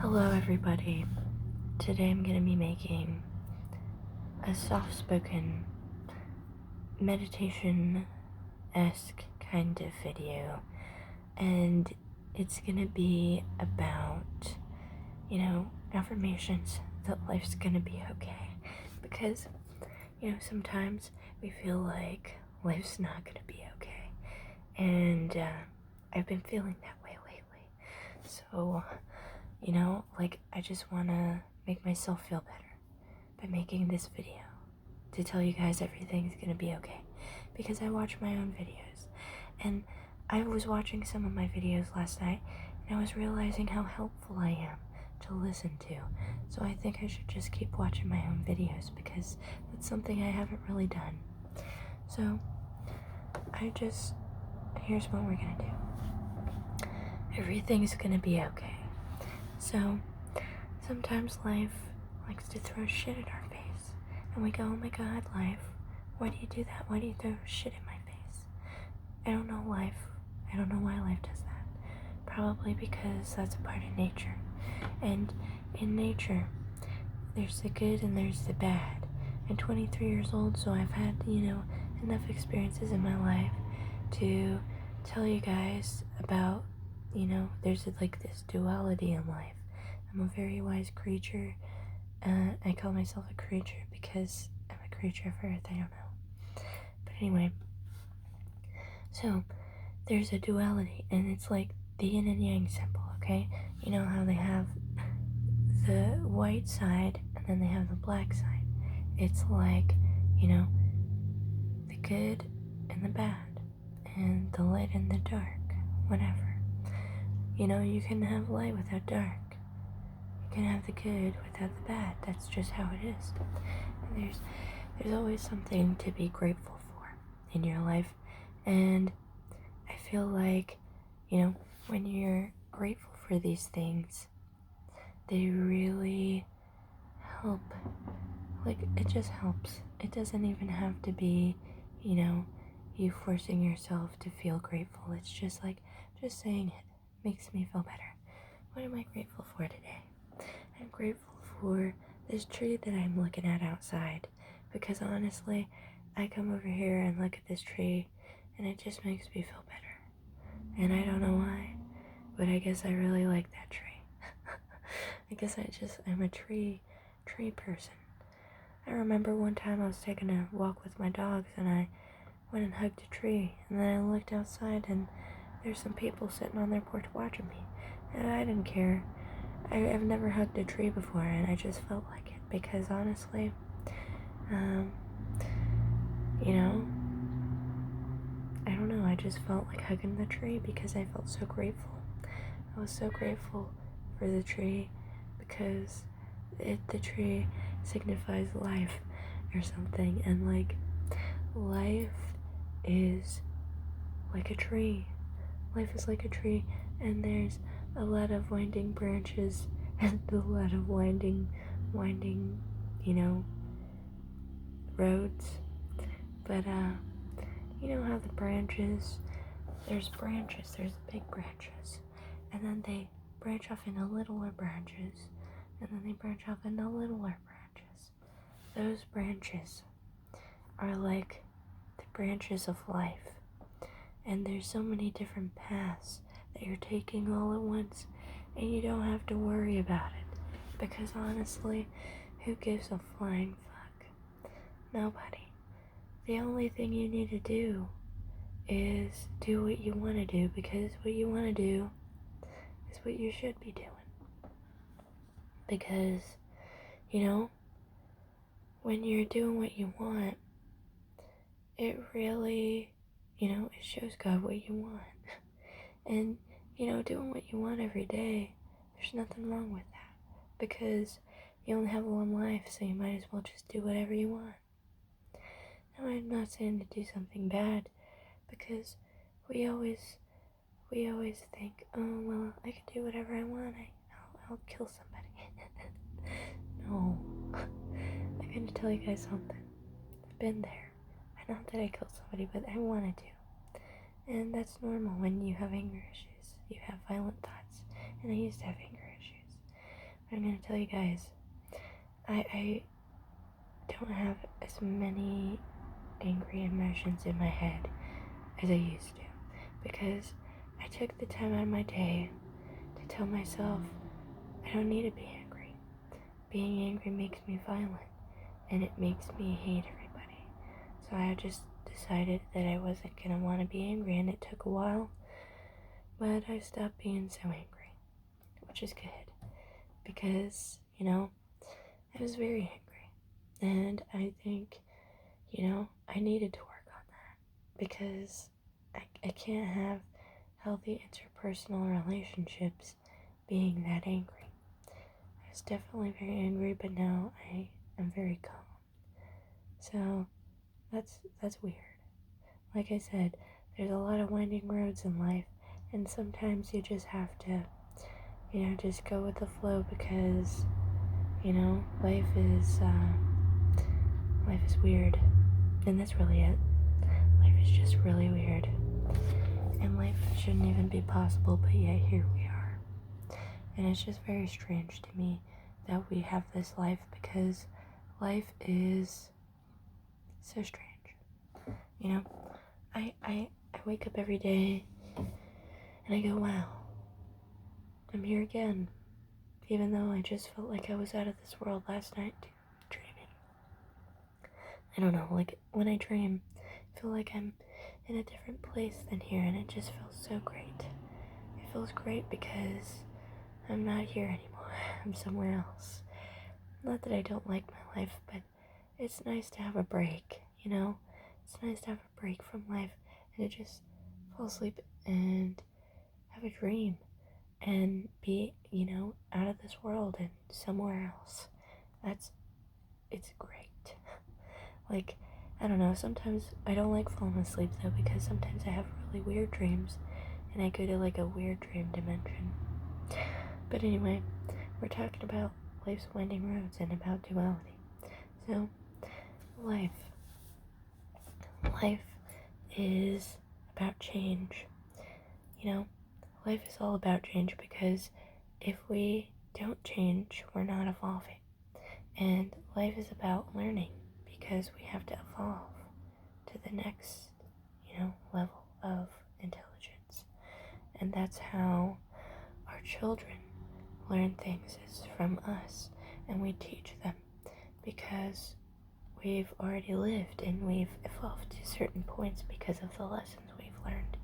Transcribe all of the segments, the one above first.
Hello everybody. Today I'm going to be making a soft-spoken meditation-esque kind of video, and it's going to be about, affirmations that life's going to be okay, because, sometimes we feel like life's not going to be okay, and I've been feeling that way lately, so I just want to make myself feel better by making this video to tell you guys everything's gonna be okay, because I watch my own videos, and I was watching some of my videos last night, and I was realizing how helpful I am to listen to, so I think I should just keep watching my own videos, because that's something I haven't really done. So here's what we're gonna do. Everything's gonna be okay. So, sometimes life likes to throw shit at our face, and we go, oh my god, life, why do you do that? Why do you throw shit in my face? I don't know why life does that. Probably because that's a part of nature. And in nature, there's the good and there's the bad. I'm 23 years old, so I've had, enough experiences in my life to tell you guys about, there's this duality in life. I'm a very wise creature. I call myself a creature because I'm a creature of earth, I don't know. But anyway, so there's a duality, and it's like the yin and yang symbol, okay? You know how they have the white side and then they have the black side. It's like, the good and the bad, and the light and the dark, whatever. You can have light without dark. You can have the good without the bad. That's just how it is. And there's always something to be grateful for in your life. And I feel like, when you're grateful for these things, they really help. It just helps. It doesn't even have to be, you forcing yourself to feel grateful. It's just saying it makes me feel better. What am I grateful for today? I'm grateful for this tree that I'm looking at outside, because honestly, I come over here and look at this tree and it just makes me feel better. And I don't know why, but I guess I really like that tree. I guess I'm a tree person. I remember one time I was taking a walk with my dogs and I went and hugged a tree, and then I looked outside and there's some people sitting on their porch watching me, and I didn't care. I've never hugged a tree before, and I just felt like it, because honestly, I don't know, I just felt like hugging the tree because I felt so grateful. I was so grateful for the tree because the tree signifies life or something, and life is like a tree. Life is like a tree, and there's a lot of winding branches and a lot of winding, roads. But, you know how the branches, there's the big branches, and then they branch off into littler branches, and then they branch off into littler branches. Those branches are like the branches of life. And there's so many different paths that you're taking all at once, and you don't have to worry about it, because honestly, who gives a flying fuck? Nobody. The only thing you need to do is do what you want to do, because what you want to do is what you should be doing. Because, when you're doing what you want, it really, it shows God what you want. And, doing what you want every day, there's nothing wrong with that. Because you only have one life, so you might as well just do whatever you want. Now, I'm not saying to do something bad, because we always think, oh, well, I can do whatever I want. I'll kill somebody. No. I'm going to tell you guys something. I've been there. Not that I killed somebody, but I wanted to. And that's normal when you have anger issues. You have violent thoughts. And I used to have anger issues. I'm gonna tell you guys, I don't have as many angry emotions in my head as I used to, because I took the time out of my day to tell myself I don't need to be angry. Being angry makes me violent, and it makes me hate everybody. So I just decided that I wasn't gonna want to be angry, and it took a while, but I stopped being so angry, which is good, because, I was very angry, and I think, I needed to work on that, because I can't have healthy interpersonal relationships being that angry. I was definitely very angry, but now I am very calm. So that's weird. Like I said, there's a lot of winding roads in life, and sometimes you just have to, just go with the flow, because, life is weird, and that's really it. Life is just really weird, and life shouldn't even be possible, but yet here we are. And it's just very strange to me that we have this life, because life is so strange. I wake up every day and I go, wow, I'm here again. Even though I just felt like I was out of this world last night dreaming. I don't know, like when I dream, I feel like I'm in a different place than here, and it just feels so great. It feels great because I'm not here anymore. I'm somewhere else. Not that I don't like my life, but it's nice to have a break, It's nice to have a break from life and to just fall asleep and have a dream and be, out of this world and somewhere else. It's great. Like, I don't know, sometimes I don't like falling asleep though, because sometimes I have really weird dreams and I go to like a weird dream dimension. But anyway, we're talking about life's winding roads and about duality. So, life is about change. Life is all about change, because if we don't change, we're not evolving. And life is about learning, because we have to evolve to the next, level of intelligence. And that's how our children learn things, is from us, and we teach them, because we've already lived and we've evolved to certain points because of the lessons we've learned.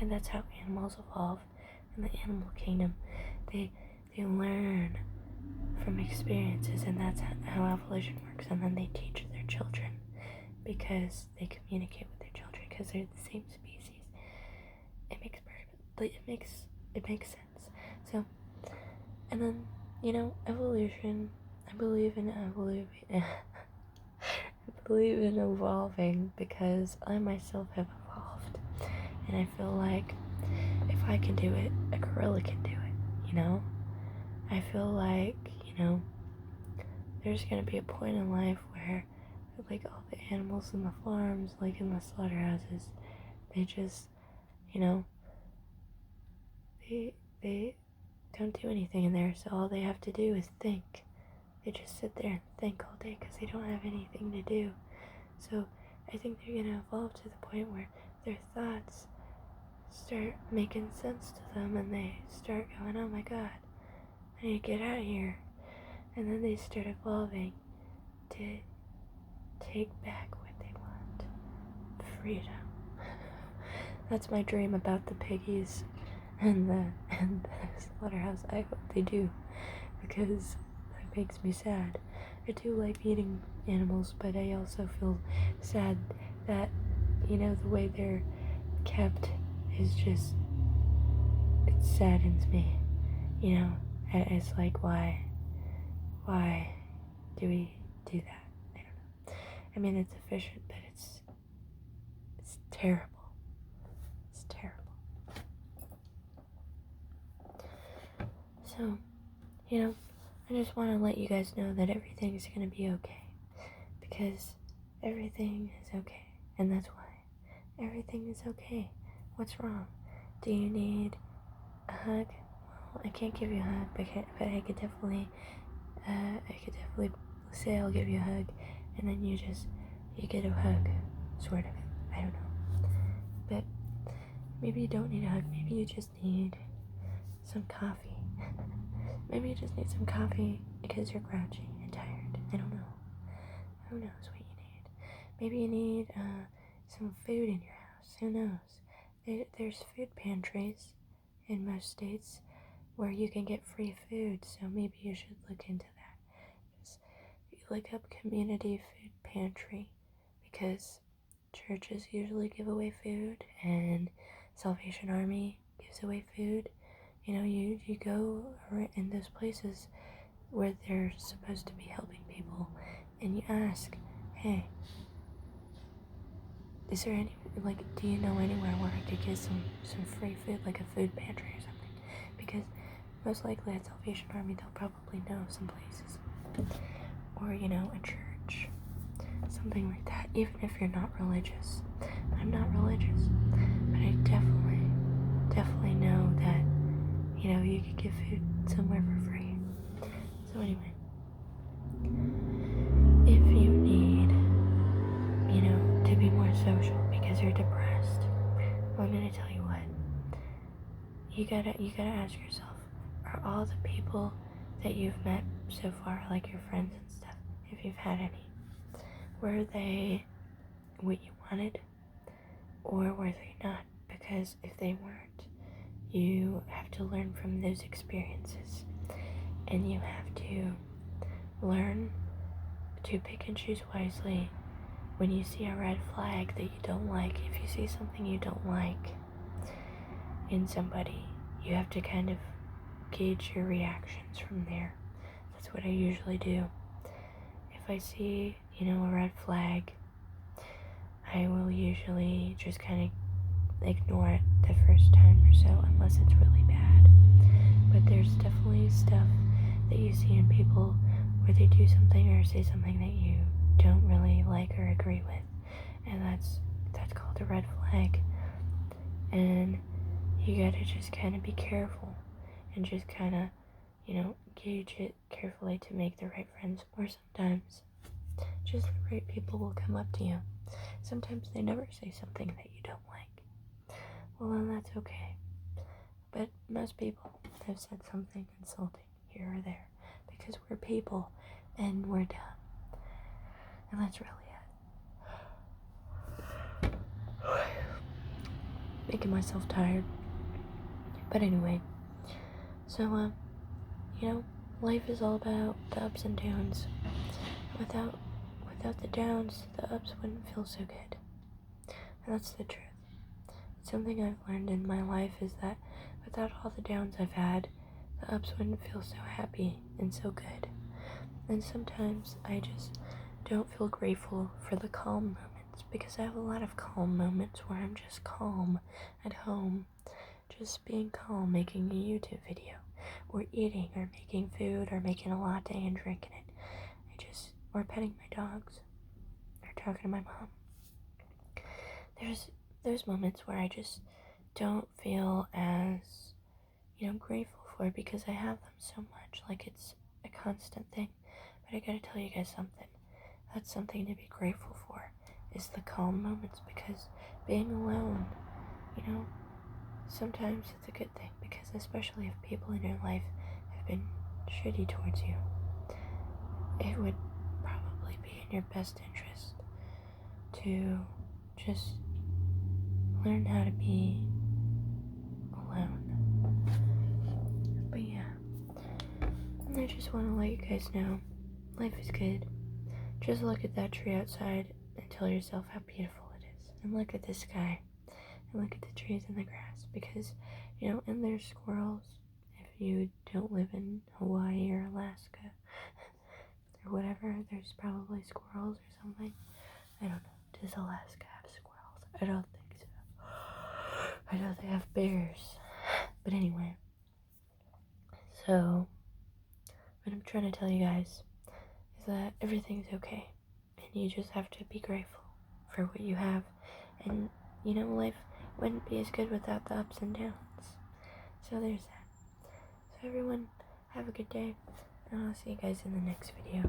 And that's how animals evolve in the animal kingdom. They learn from experiences, and that's how evolution works. And then they teach their children, because they communicate with their children, because they're the same species. It makes sense. So, and then, evolution. I believe in evolution. I believe in evolving, because I myself have evolved, and I feel like if I can do it, a gorilla can do it. I feel like, there's gonna be a point in life where, like, all the animals in the farms, like in the slaughterhouses, they just, they don't do anything in there, so all they have to do is think. They just sit there and think all day, because they don't have anything to do. So I think they're gonna evolve to the point where their thoughts start making sense to them, and they start going, oh my god, I need to get out of here. And then they start evolving to take back what they want. Freedom. That's my dream about the piggies and the slaughterhouse. I hope they do, because that makes me sad. I do like eating animals, but I also feel sad that, the way they're kept is just, it saddens me. It's like, why do we do that? I don't know. I mean, it's efficient, but it's terrible. It's terrible. So, I just want to let you guys know that everything is going to be okay, because everything is okay, and that's why everything is okay. What's wrong? Do you need a hug? I can't give you a hug, but I could definitely say I'll give you a hug, and then you get a hug, sort of. I don't know. But maybe you don't need a hug. Maybe you just need some coffee. Maybe you just need some coffee because you're grouchy and tired. I don't know. Who knows what you need? Maybe you need some food in your house. Who knows? There's food pantries in most states where you can get free food, so maybe you should look into that. Just look up community food pantry, because churches usually give away food and Salvation Army gives away food. You know, you go in those places where they're supposed to be helping people, and you ask, hey, is there do you know anywhere where I could get some free food, like a food pantry or something? Because most likely at Salvation Army they'll probably know some places. Or, you know, a church. Something like that, even if you're not religious. I'm not religious, but I definitely know that, you know, you could get food somewhere for free. So anyway, if you need, you know, to be more social because you're depressed, well, I'm gonna tell you what. You gotta ask yourself, are all the people that you've met so far, like your friends and stuff, if you've had any, were they what you wanted, or were they not? Because if they weren't, you have to learn from those experiences, and you have to learn to pick and choose wisely when you see a red flag that you don't like. If you see something you don't like in somebody, you have to kind of gauge your reactions from there. That's what I usually do. If I see, you know, a red flag, I will usually just kind of ignore it the first time or so, unless it's really bad. But there's definitely stuff that you see in people where they do something or say something that you don't really like or agree with, and that's called a red flag. And you gotta just kind of be careful and just kind of, you know, gauge it carefully to make the right friends. Or sometimes just the right people will come up to you. Sometimes they never say something that you don't like. Well, then that's okay. But most people have said something insulting here or there, because we're people and we're dumb. And that's really it. Making myself tired. But anyway, so, you know, life is all about the ups and downs. Without the downs, the ups wouldn't feel so good. And that's the truth. Something I've learned in my life is that without all the downs I've had, the ups wouldn't feel so happy and so good. And sometimes I just don't feel grateful for the calm moments, because I have a lot of calm moments where I'm just calm at home, just being calm, making a YouTube video, or eating, or making food, or making a latte and drinking it. Or petting my dogs, or talking to my mom. There's those moments where I just don't feel as, you know, grateful for, because I have them so much, like it's a constant thing. But I gotta tell you guys something. That's something to be grateful for, is the calm moments, because being alone, you know, sometimes it's a good thing, because especially if people in your life have been shitty towards you, it would probably be in your best interest to just learn how to be alone. But yeah, and I just want to let you guys know, life is good. Just look at that tree outside and tell yourself how beautiful it is, and look at the sky, and look at the trees and the grass, because, you know, and there's squirrels. If you don't live in Hawaii or Alaska or whatever, there's probably squirrels or something. I don't know. Does Alaska have squirrels? I don't think so. I know they have bears. But anyway, so what I'm trying to tell you guys is that everything's okay, and you just have to be grateful for what you have. And, you know, life wouldn't be as good without the ups and downs. So there's that. everyone have a good day, and I'll see you guys in the next video.